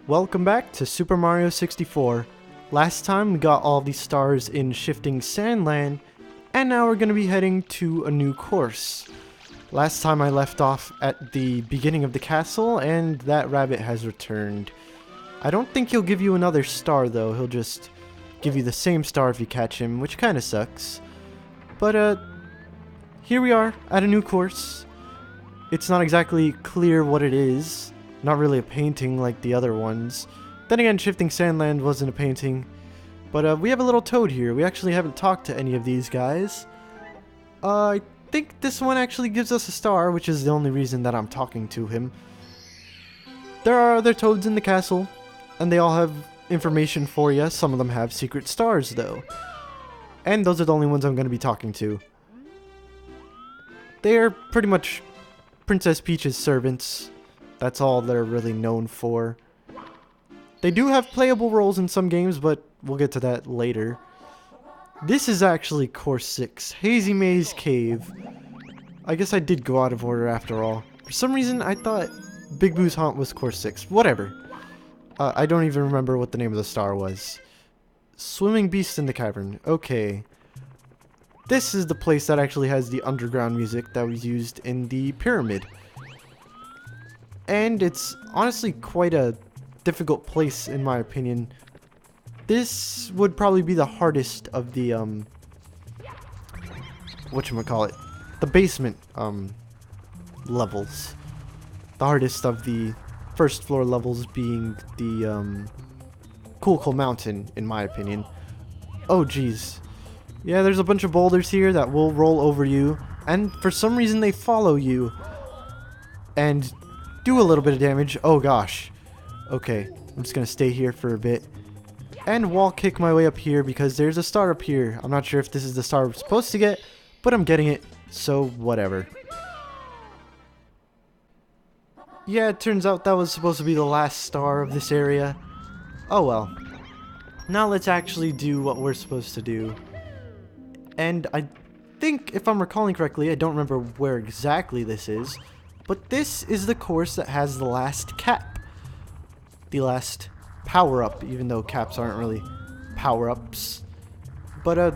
Welcome back to Super Mario 64. Last time we got all these stars in Shifting Sandland, and now we're going to be heading to a new course. Last time I left off at the beginning of the castle, and that rabbit has returned. I don't think he'll give you another star though, he'll just give you the same star if you catch him, which kinda sucks. But here we are at a new course. It's not exactly clear what it is. Not really a painting like the other ones. Then again, Shifting Sandland wasn't a painting. But we have a little toad here. We actually haven't talked to any of these guys. I think this one actually gives us a star, which is the only reason that I'm talking to him. There are other toads in the castle, and they all have information for you. Some of them have secret stars, though. And those are the only ones I'm going to be talking to. They are pretty much Princess Peach's servants. That's all they're really known for. They do have playable roles in some games, but we'll get to that later. This is actually Course 6, Hazy Maze Cave. I guess I did go out of order after all. For some reason, I thought Big Boo's Haunt was Course 6. Whatever. I don't even remember what the name of the star was. Swimming Beast in the Cavern. Okay. This is the place that actually has the underground music that was used in the pyramid. And it's honestly quite a difficult place in my opinion. This would probably be the hardest of the whatchamacallit, the basement levels. The hardest of the first floor levels being the Cool Mountain, in my opinion. Oh geez. Yeah, there's a bunch of boulders here that will roll over you, and for some reason they follow you and do a little bit of damage. Oh gosh. Okay, I'm just gonna stay here for a bit and wall kick my way up here because there's a star up here. I'm not sure if this is the star we're supposed to get, but I'm getting it, so whatever. Yeah, it turns out that was supposed to be the last star of this area. Oh well. Now let's actually do what we're supposed to do. And I think, if I'm recalling correctly, I don't remember where exactly this is, but this is the course that has the last cap. The last power-up, even though caps aren't really power-ups. But,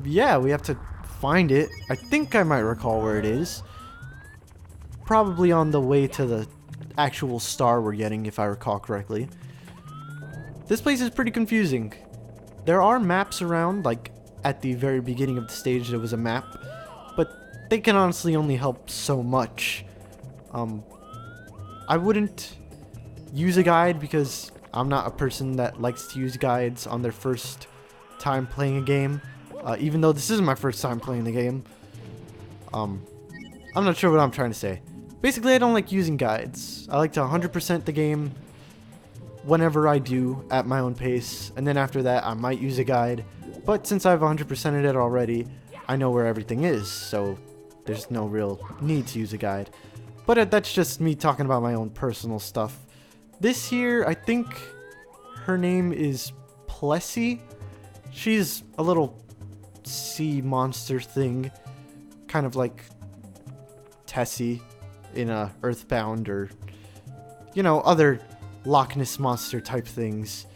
yeah, we have to find it. I think I might recall where it is. Probably on the way to the actual star we're getting, if I recall correctly. This place is pretty confusing. There are maps around, like at the very beginning of the stage there was a map, but they can honestly only help so much. I wouldn't use a guide because I'm not a person that likes to use guides on their first time playing a game. Even though this is my first time playing the game. I'm not sure what I'm trying to say. Basically, I don't like using guides. I like to 100% the game whenever I do at my own pace, and then after that I might use a guide. But since I've 100%ed it already, I know where everything is, so there's no real need to use a guide. But that's just me talking about my own personal stuff. This here, I think her name is Plessy. She's a little sea monster thing, kind of like Tessie in Earthbound, or, you know, other Loch Ness monster type things.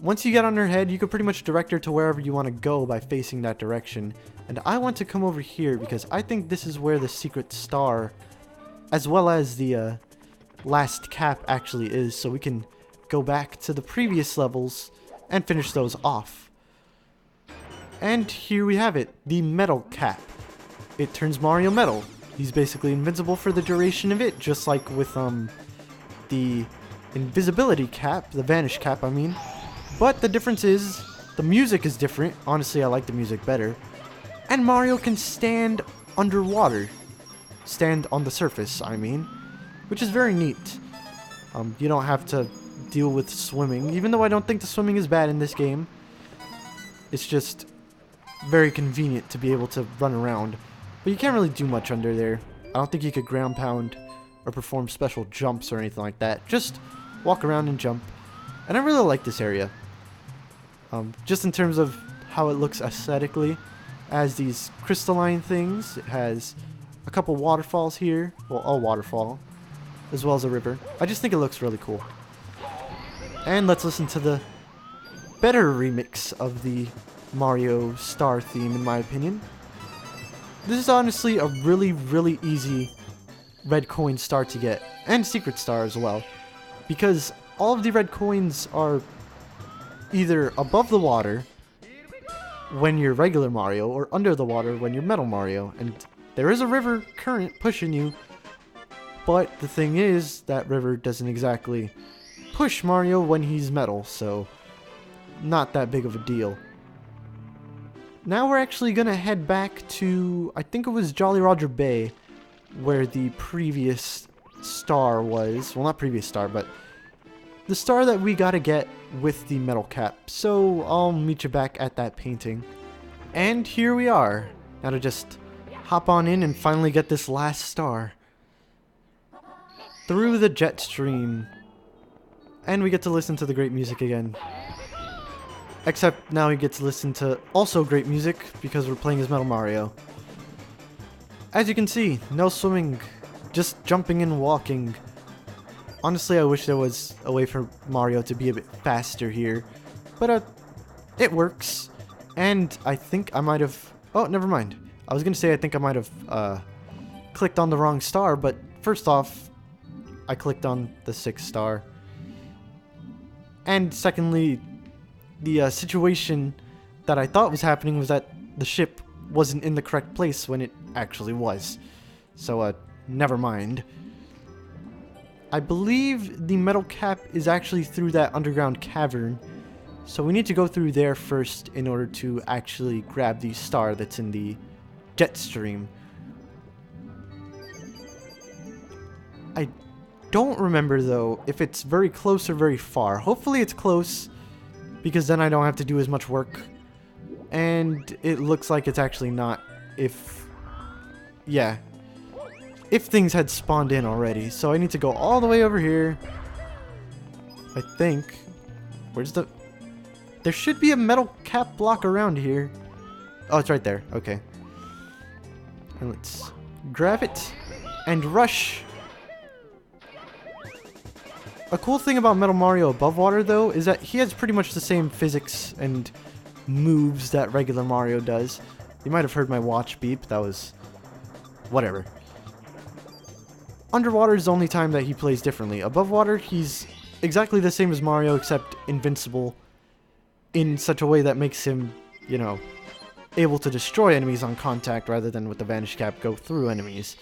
Once you get on her head, you can pretty much direct her to wherever you want to go by facing that direction. And I want to come over here because I think this is where the secret star, as well as the last cap, actually is, so we can go back to the previous levels and finish those off. And here we have it, the metal cap. It turns Mario metal. He's basically invincible for the duration of it, just like with the invisibility cap, the vanish cap I mean. But the difference is, the music is different. Honestly, I like the music better. And Mario can stand underwater. Stand on the surface, I mean. Which is very neat. You don't have to deal with swimming, even though I don't think the swimming is bad in this game. It's just very convenient to be able to run around. But you can't really do much under there. I don't think you could ground pound or perform special jumps or anything like that. Just walk around and jump. And I really like this area. Just in terms of how it looks aesthetically. As these crystalline things. It has a couple waterfalls here. Well, a waterfall. As well as a river. I just think it looks really cool. And let's listen to the better remix of the Mario Star theme, in my opinion. This is honestly a really, really easy red coin star to get, and secret star as well, because all of the red coins are either above the water when you're regular Mario, or under the water when you're Metal Mario, and there is a river current pushing you, but the thing is, that river doesn't exactly push Mario when he's metal, so not that big of a deal. Now we're actually gonna head back to, I think it was Jolly Roger Bay, where the previous star was. Well, not previous star, but the star that we gotta get with the metal cap. So I'll meet you back at that painting. And here we are. Now to just hop on in and finally get this last star. Through the jet stream. And we get to listen to the great music again. Except now we get to listen to also great music because we're playing as Metal Mario. As you can see, no swimming, just jumping and walking. Honestly, I wish there was a way for Mario to be a bit faster here. But it works. And I think I might have... Oh, never mind. I was going to say I think I might have clicked on the wrong star, but first off, I clicked on the 6th star. And secondly, the situation that I thought was happening was that the ship wasn't in the correct place when it actually was. So, never mind. I believe the metal cap is actually through that underground cavern. So we need to go through there first in order to actually grab the star that's in the jet stream. I don't remember, though, if it's very close or very far. Hopefully it's close, because then I don't have to do as much work. And it looks like it's actually not if... Yeah. If things had spawned in already. So I need to go all the way over here. I think. Where's the... There should be a metal cap block around here. Oh, it's right there. Okay. And let's grab it and rush. A cool thing about Metal Mario above water, though, is that he has pretty much the same physics and moves that regular Mario does. You might have heard my watch beep. That was... whatever. Underwater is the only time that he plays differently. Above water, he's exactly the same as Mario, except invincible in such a way that makes him, you know, able to destroy enemies on contact rather than with the Vanish Cap go through enemies.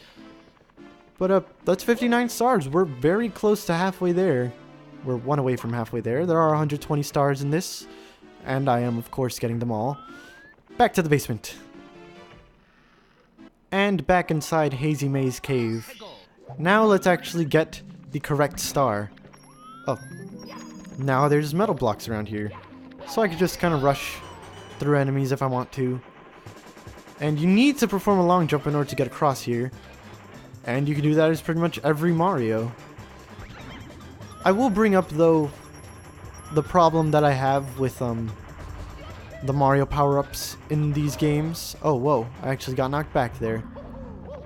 But that's 59 stars. We're very close to halfway there. We're one away from halfway there. There are 120 stars in this, and I am, of course, getting them all. Back to the basement. And back inside Hazy Maze Cave. Now let's actually get the correct star. Oh. Now there's metal blocks around here. So I could just kind of rush through enemies if I want to. And you need to perform a long jump in order to get across here. And you can do that as pretty much every Mario. I will bring up, though, the problem that I have with the Mario power-ups in these games. Oh, whoa. I actually got knocked back there.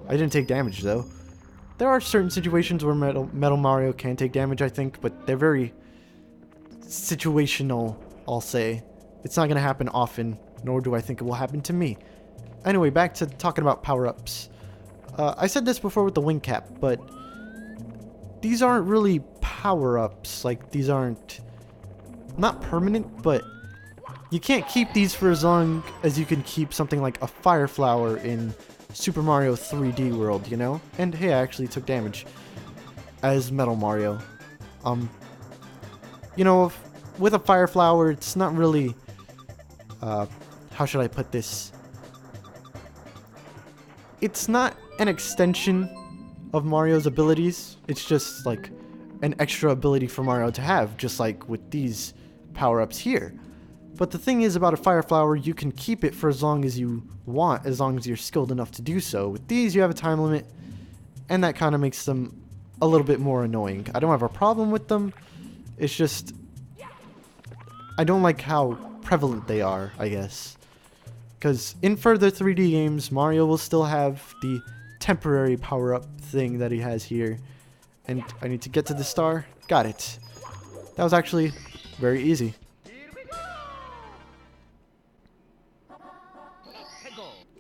I didn't take damage, though. There are certain situations where Metal Mario can take damage, I think, but they're very situational, I'll say. It's not going to happen often, nor do I think it will happen to me. Anyway, back to talking about power-ups. I said this before with the wing cap, but these aren't really power-ups. Like, these aren't... not permanent, but you can't keep these for as long as you can keep something like a fire flower in Super Mario 3D World, you know? And hey, I actually took damage as Metal Mario. You know, with a fire flower, it's not really... how should I put this? It's not an extension of Mario's abilities. It's just like an extra ability for Mario to have, just like with these power-ups here. But the thing is about a fire flower, you can keep it for as long as you want, as long as you're skilled enough to do so. With these, you have a time limit, and that kind of makes them a little bit more annoying. I don't have a problem with them. It's just... I don't like how prevalent they are, I guess. Because in further 3D games, Mario will still have the temporary power-up thing that he has here. And I need to get to the star. Got it. That was actually very easy.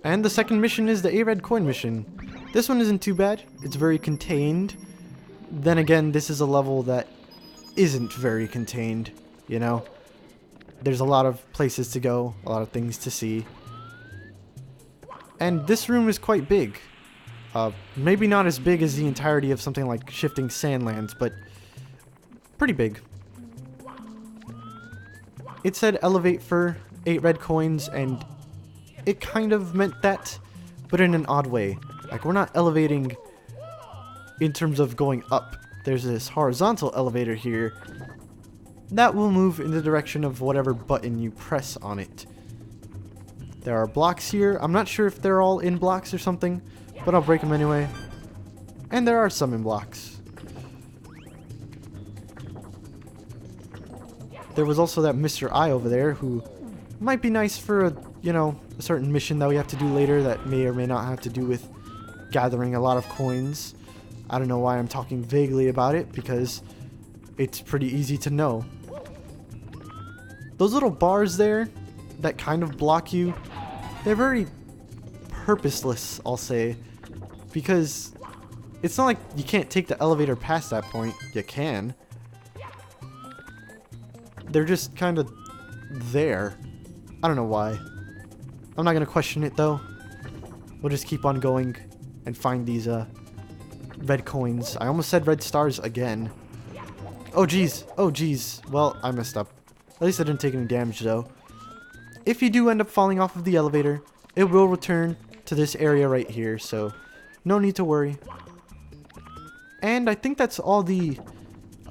And the second mission is the 8 red coin mission. This one isn't too bad. It's very contained. Then again, this is a level that isn't very contained, you know? There's a lot of places to go, a lot of things to see. And this room is quite big. Maybe not as big as the entirety of something like Shifting Sandlands, but pretty big. It said elevate for 8 red coins, and it kind of meant that, but in an odd way. Like, we're not elevating in terms of going up. There's this horizontal elevator here that will move in the direction of whatever button you press on it. There are blocks here. I'm not sure if they're all in blocks or something, but I'll break them anyway. And there are some in blocks. There was also that Mr. I over there who might be nice for a, you know, a certain mission that we have to do later that may or may not have to do with gathering a lot of coins. I don't know why I'm talking vaguely about it, because it's pretty easy to know. Those little bars there that kind of block you, they're very purposeless, I'll say, because it's not like you can't take the elevator past that point. You can. They're just kind of there. I don't know why. I'm not going to question it, though. We'll just keep on going and find these red coins. I almost said red stars again. Oh, geez. Oh, geez. Well, I messed up. At least I didn't take any damage, though. If you do end up falling off of the elevator, it will return to this area right here, so no need to worry. And I think that's all the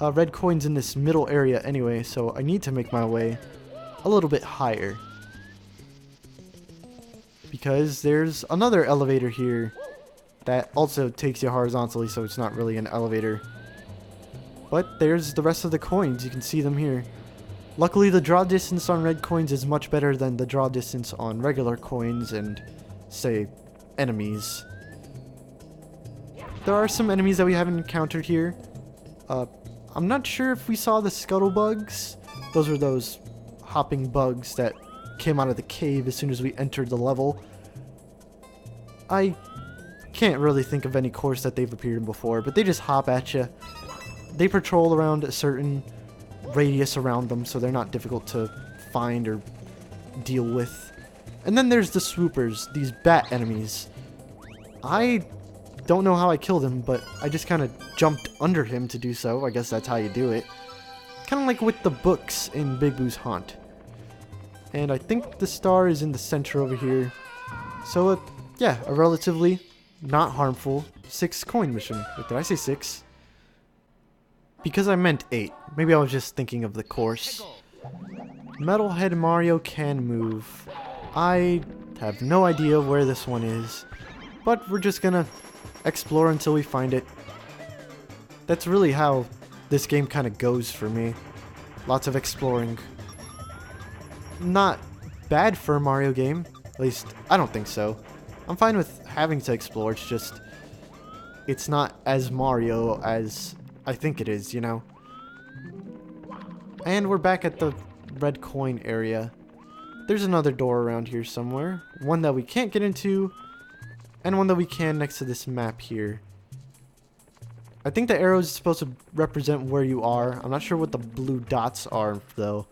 red coins in this middle area anyway, so I need to make my way a little bit higher. Because there's another elevator here that also takes you horizontally, so it's not really an elevator. But there's the rest of the coins. You can see them here. Luckily, the draw distance on red coins is much better than the draw distance on regular coins and, say, enemies. There are some enemies that we haven't encountered here. I'm not sure if we saw the scuttle bugs. Those were those hopping bugs that came out of the cave as soon as we entered the level. I can't really think of any course that they've appeared in before, but they just hop at you. They patrol around a certain radius around them, so they're not difficult to find or deal with. And then there's the swoopers, these bat enemies. I don't know how I killed him, but I just kind of jumped under him to do so. I guess that's how you do it. Kind of like with the books in Big Boo's Haunt. And I think the star is in the center over here. So, yeah, a relatively not harmful 6 coin mission. Wait, did I say 6? Because I meant 8. Maybe I was just thinking of the course. Metalhead Mario can move. I have no idea where this one is, but we're just gonna explore until we find it. That's really how this game kind of goes for me. Lots of exploring. Not bad for a Mario game. At least, I don't think so. I'm fine with having to explore, it's just it's not as Mario as I think it is, you know? And we're back at the red coin area. There's another door around here somewhere. One that we can't get into, and one that we can next to this map here. I think the arrows is supposed to represent where you are. I'm not sure what the blue dots are, though.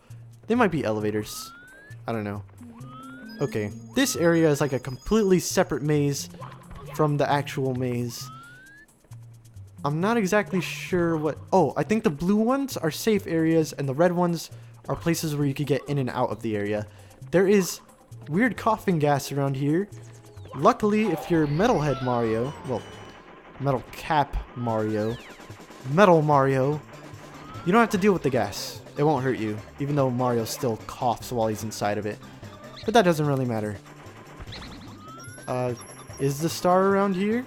They might be elevators. I don't know. Okay, this area is like a completely separate maze from the actual maze. I'm not exactly sure what... Oh, I think the blue ones are safe areas, and the red ones are places where you could get in and out of the area. There is weird coughing gas around here. Luckily, if you're Metalhead Mario... Well, Metal Cap Mario. Metal Mario. You don't have to deal with the gas. It won't hurt you, even though Mario still coughs while he's inside of it. But that doesn't really matter. Is the star around here?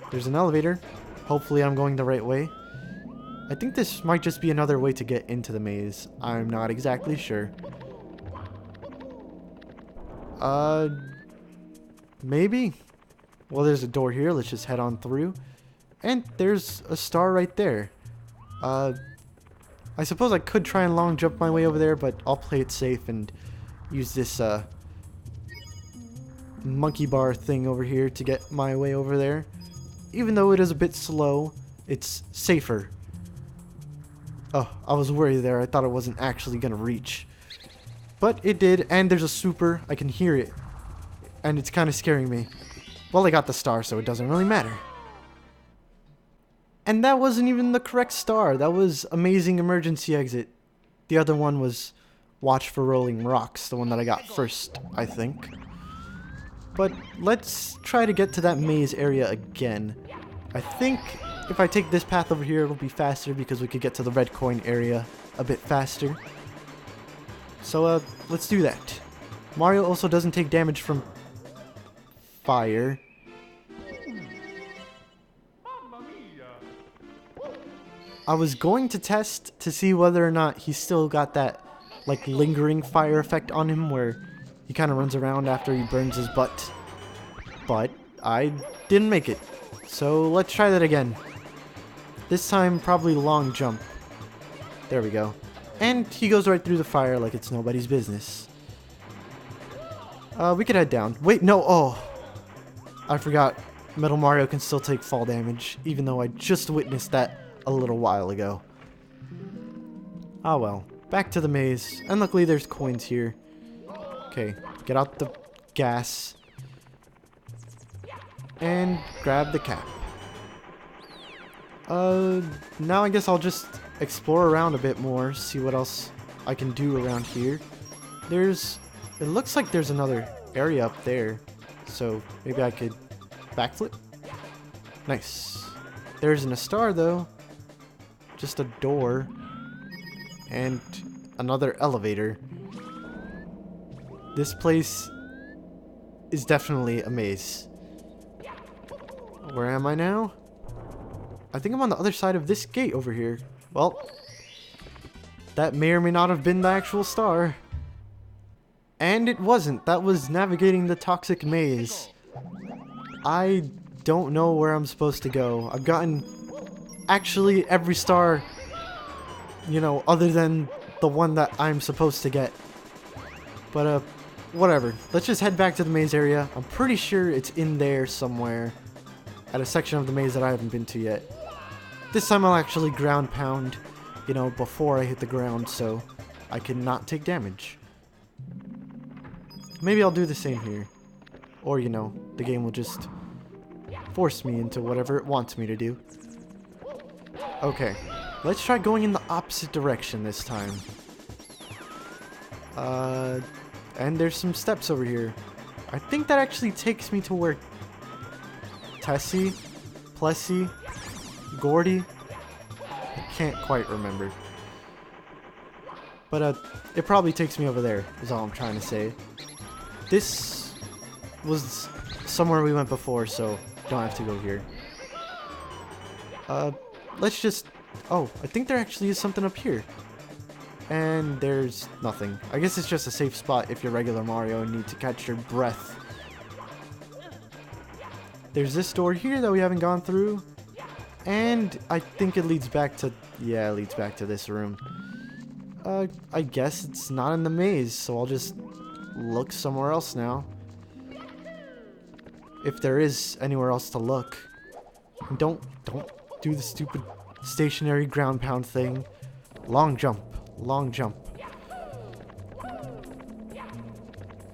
There's an elevator. Hopefully I'm going the right way. I think this might just be another way to get into the maze. I'm not exactly sure. Maybe? Well, there's a door here. Let's just head on through. And there's a star right there. I suppose I could try and long jump my way over there, but I'll play it safe and use this monkey bar thing over here to get my way over there. Even though it is a bit slow, it's safer. Oh, I was worried there. I thought it wasn't actually gonna reach. But it did, and there's a super. I can hear it. And it's kind of scaring me. Well, I got the star, so it doesn't really matter. And that wasn't even the correct star. That was amazing emergency exit. The other one was watch for rolling rocks, the one that I got first, I think. But let's try to get to that maze area again. I think if I take this path over here, it'll be faster because we could get to the red coin area a bit faster. So, let's do that. Mario also doesn't take damage from fire. I was going to test to see whether or not he still got that, like, lingering fire effect on him where he kind of runs around after he burns his butt. But I didn't make it. So let's try that again. This time, probably long jump. There we go. And he goes right through the fire like it's nobody's business. We could head down. Wait, no, oh. I forgot. Metal Mario can still take fall damage, even though I just witnessed that a little while ago. Ah well. Back to the maze. And luckily there's coins here. Okay, get out the gas. And grab the cap. Now I guess I'll just explore around a bit more, see what else I can do around here. It looks like there's another area up there, so maybe I could backflip. Nice. There isn't a star though, just a door and another elevator. This place is definitely a maze. Where am I now? I think I'm on the other side of this gate over here. Well, that may or may not have been the actual star. And it wasn't. That was navigating the toxic maze. I don't know where I'm supposed to go. I've gotten actually every star, you know, other than the one that I'm supposed to get. But, whatever. Let's just head back to the maze area. I'm pretty sure it's in there somewhere at a section of the maze that I haven't been to yet. This time I'll actually ground pound, you know, before I hit the ground so I can not take damage. Maybe I'll do the same here. Or, you know, the game will just force me into whatever it wants me to do. Okay, let's try going in the opposite direction this time. And there's some steps over here. I think that actually takes me to where Tessie, Plessy, Gordy, I can't quite remember. But it probably takes me over there, is all I'm trying to say. This was somewhere we went before, so don't have to go here. Let's just... Oh, I think there actually is something up here. And there's nothing. I guess it's just a safe spot if you're regular Mario and need to catch your breath. There's this door here that we haven't gone through. And I think it leads back to... Yeah, it leads back to this room. I guess it's not in the maze, so I'll just look somewhere else now. If there is anywhere else to look. Don't do the stupid stationary ground pound thing. Long jump. Long jump.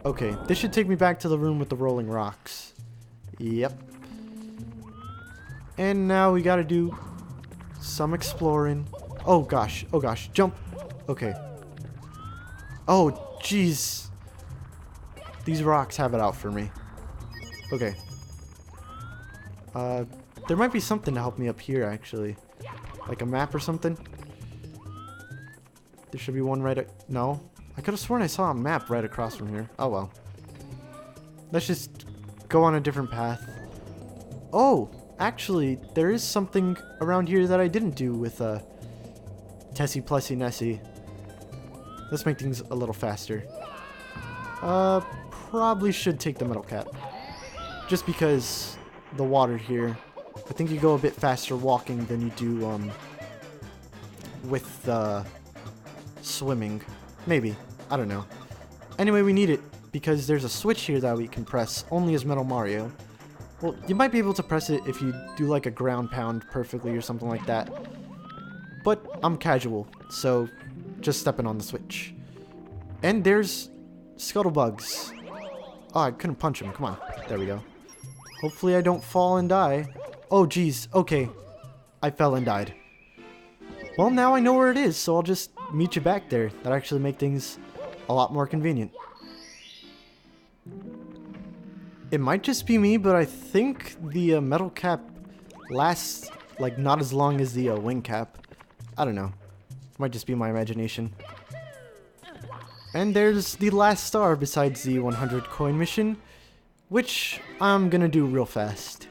Okay, this should take me back to the room with the rolling rocks. Yep. And now we gotta do some exploring. Oh gosh, jump. Okay. Oh, jeez. These rocks have it out for me. Okay. There might be something to help me up here, actually. Like a map or something. There should be one right no. I could have sworn I saw a map right across from here. Oh well. Let's just go on a different path. Oh, actually, there is something around here that I didn't do with Tessie Plessy Nessie. Let's make things a little faster. Probably should take the metal cap. Just because the water here. I think you go a bit faster walking than you do with swimming. Maybe. I don't know. Anyway, we need it because there's a switch here that we can press only as Metal Mario. Well, you might be able to press it if you do like a ground pound perfectly or something like that. But I'm casual, so just stepping on the switch. And there's Scuttlebugs. Oh, I couldn't punch him. Come on. There we go. Hopefully I don't fall and die. Oh, geez. Okay. I fell and died. Well, now I know where it is, so I'll just meet you back there. That actually make things a lot more convenient. It might just be me, but I think the metal cap lasts, like, not as long as the wing cap. I don't know. Might just be my imagination. And there's the last star besides the 100 coin mission, which I'm gonna do real fast.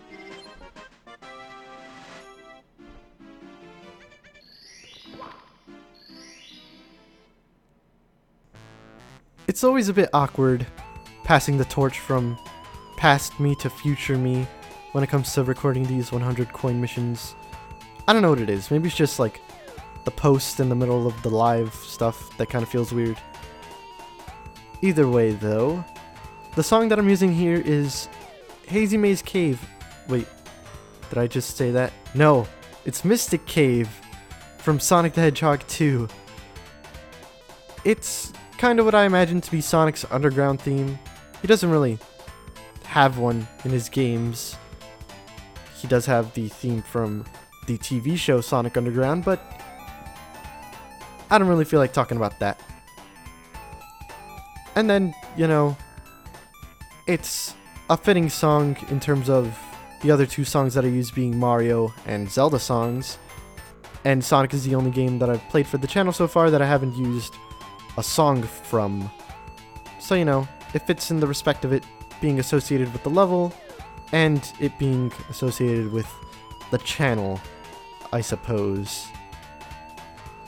It's always a bit awkward passing the torch from past me to future me when it comes to recording these 100 coin missions. I don't know what it is. Maybe it's just like the post in the middle of the live stuff that kind of feels weird. Either way though, the song that I'm using here is Hazy Maze Cave. Wait, did I just say that? No, it's Mystic Cave from Sonic the Hedgehog 2. It's kind of what I imagine to be Sonic's underground theme. He doesn't really have one in his games. He does have the theme from the TV show Sonic Underground, but I don't really feel like talking about that. And then, you know, it's a fitting song in terms of the other two songs that I use being Mario and Zelda songs. And Sonic is the only game that I've played for the channel so far that I haven't used a song from. So, you know, it fits in the respect of it being associated with the level and it being associated with the channel, I suppose.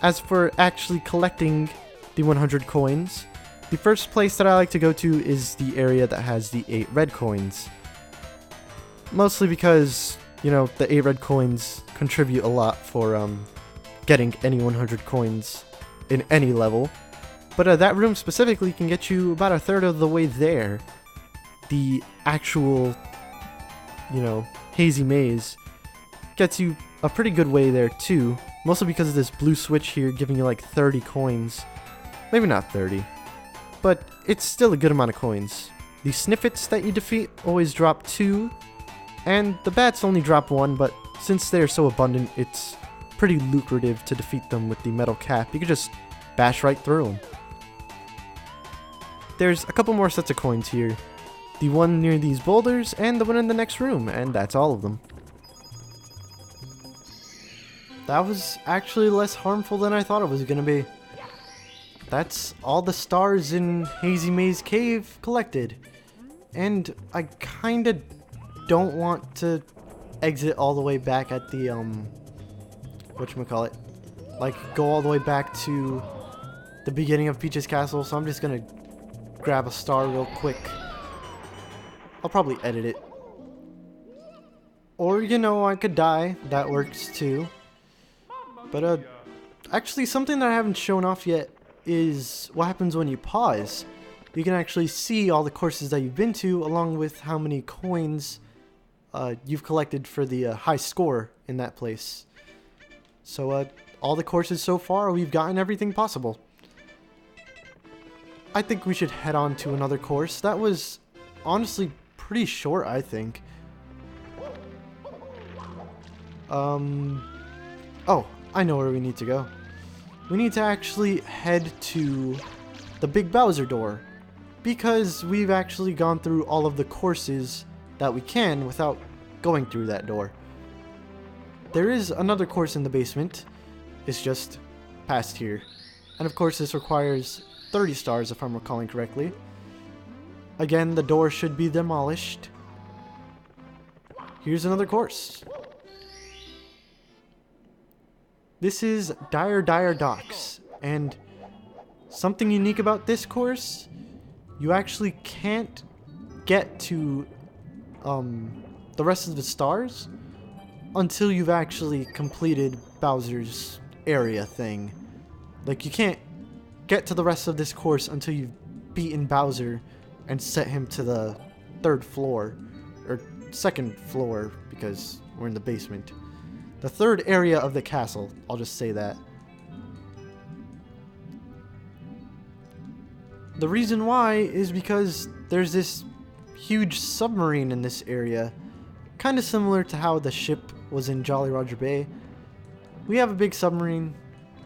As for actually collecting the 100 coins, the first place that I like to go to is the area that has the 8 red coins. Mostly because, you know, the 8 red coins contribute a lot for getting any 100 coins in any level. But that room specifically can get you about a third of the way there. The actual, you know, Hazy Maze gets you a pretty good way there too. Mostly because of this blue switch here giving you like 30 coins. Maybe not 30. But it's still a good amount of coins. The Sniffets that you defeat always drop 2. And the bats only drop 1, but since they're so abundant, it's pretty lucrative to defeat them with the metal cap. You can just bash right through them. There's a couple more sets of coins here. The one near these boulders and the one in the next room, and that's all of them. That was actually less harmful than I thought it was going to be. That's all the stars in Hazy Maze Cave collected. And I kind of don't want to exit all the way back at the, whatchamacallit? Like, go all the way back to the beginning of Peach's Castle, so I'm just going to grab a star real quick. I'll probably edit it. Or, you know, I could die. That works too. But, actually something that I haven't shown off yet is what happens when you pause. You can actually see all the courses that you've been to, along with how many coins you've collected for the high score in that place. So, all the courses so far, we've gotten everything possible. I think we should head on to another course. That was honestly pretty short, I think. Oh, I know where we need to go. We need to actually head to the Big Bowser door, because we've actually gone through all of the courses that we can without going through that door. There is another course in the basement. It's just past here. And of course this requires 30 stars if I'm recalling correctly. Again, the door should be demolished. Here's another course. This is Dire Docks, and something unique about this course, you actually can't get to the rest of the stars until you've actually completed Bowser's area thing. Like, you can't get to the rest of this course until you've beaten Bowser and set him to the 3rd floor, or 2nd floor, because we're in the basement. The 3rd area of the castle, I'll just say that. The reason why is because there's this huge submarine in this area, kind of similar to how the ship was in Jolly Roger Bay. We have a big submarine,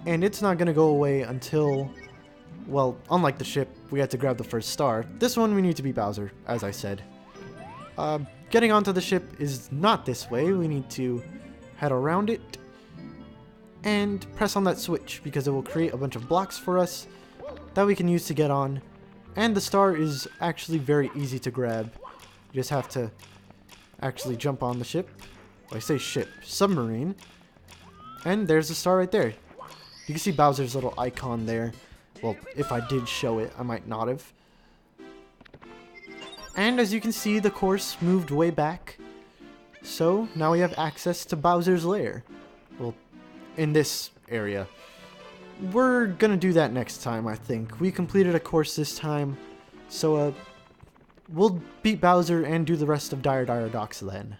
and it's not going to go away until, well, unlike the ship, we had to grab the first star. This one we need to beat Bowser, as I said. Getting onto the ship is not this way. We need to head around it and press on that switch, because it will create a bunch of blocks for us that we can use to get on. And the star is actually very easy to grab. You just have to actually jump on the ship. Well, I say ship, submarine. And there's the star right there. You can see Bowser's little icon there. Well, if I did show it, I might not have. And as you can see, the course moved way back. So now we have access to Bowser's lair. Well, in this area. We're gonna do that next time, I think. We completed a course this time. So, we'll beat Bowser and do the rest of Dire Dire Docks then.